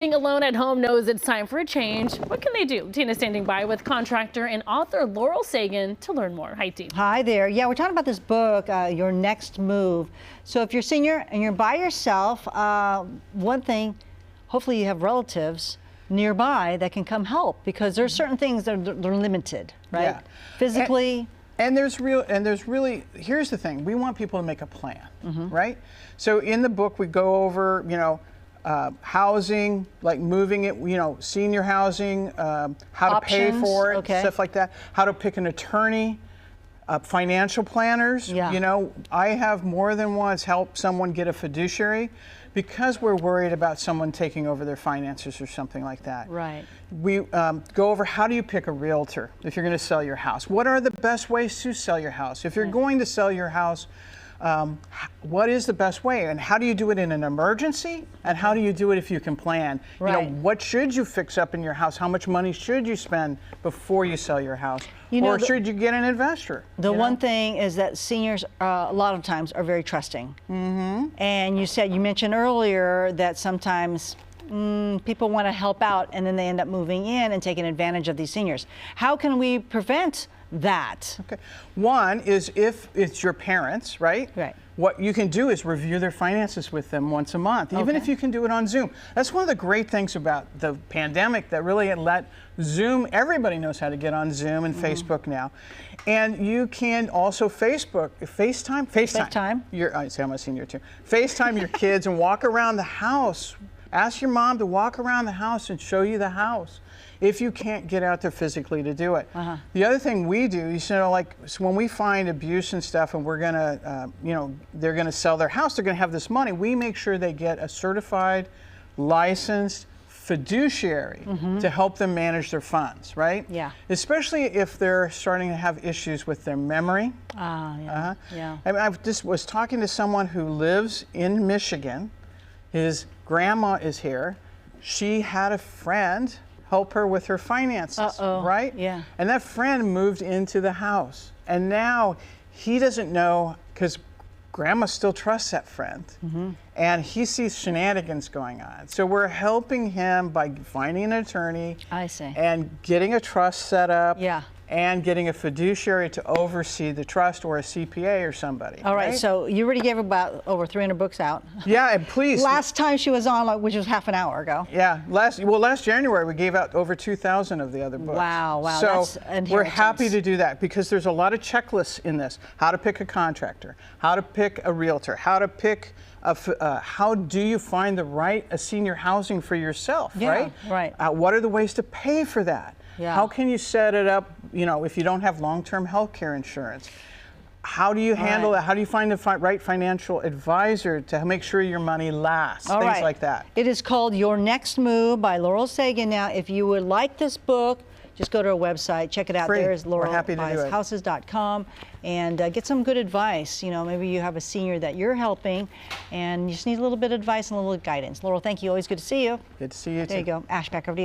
Being alone at home knows it's time for a change. What can they do? Tina's standing by with contractor and author Laurel Sagen to learn more. Hi, Tina. Hi there. Yeah, we're talking about this book, Your Next Move. So if you're a senior and you're by yourself, one thing, hopefully you have relatives nearby that can come help, because there's certain things that they're limited, right? Yeah. Physically. And there's really, here's the thing, we want people to make a plan, right? So in the book we go over, housing, like moving it, senior housing, how to pay for it, stuff like that, how to pick an attorney, financial planners. Yeah. I have more than once helped someone get a fiduciary because we're worried about someone taking over their finances or something like that. Right. We go over how do you pick a realtor if you're going to sell your house? What are the best ways to sell your house? If you're going to sell your house, what is the best way, and how do you do it in an emergency, and how do you do it if you can plan? Right. What should you fix up in your house? How much money should you spend before you sell your house? Or should you get an investor? The one thing is that seniors a lot of times are very trusting. And you mentioned earlier that sometimes people want to help out and then they end up moving in and taking advantage of these seniors. How can we prevent that? Okay. One is if it's your parents, right? Right. What you can do is review their finances with them once a month, even if you can do it on Zoom. That's one of the great things about the pandemic that really let Zoom, everybody knows how to get on Zoom and Facebook now. And you can also FaceTime. I say I'm a senior too. FaceTime your kids and walk around the house. Ask your mom to walk around the house and show you the house if you can't get out there physically to do it. The other thing we do, so when we find abuse and stuff and we're gonna, they're gonna sell their house, they're gonna have this money, we make sure they get a certified, licensed fiduciary to help them manage their funds, right? Yeah. Especially if they're starting to have issues with their memory. Yeah. I mean, I just was talking to someone who lives in Michigan. His grandma is here. She had a friend help her with her finances, right? Yeah. And that friend moved into the house. And now he doesn't know, because grandma still trusts that friend. And he sees shenanigans going on. So we're helping him by finding an attorney. I see. And getting a trust set up. Yeah. And getting a fiduciary to oversee the trust, or a CPA or somebody. All right, so you already gave about over 300 books out. Yeah, and please. Last time she was on, which was half an hour ago. Yeah, last January we gave out over 2,000 of the other books. Wow, So that's we're happy to do that because there's a lot of checklists in this. How to pick a contractor, how to pick a realtor, how to pick how do you find a senior housing for yourself, right? Right. What are the ways to pay for that? Yeah. How can you set it up, if you don't have long-term health care insurance? How do you handle that? How do you find the right financial advisor to make sure your money lasts? Things like that. It is called Your Next Move by Laurel Sagen. Now, if you would like this book, just go to our website, check it out. Free. There's laurelhouses.com, and get some good advice. Maybe you have a senior that you're helping and you just need a little bit of advice and a little guidance. Laurel, thank you. Always good to see you. Good to see you too. There you go. Ash, back over to you.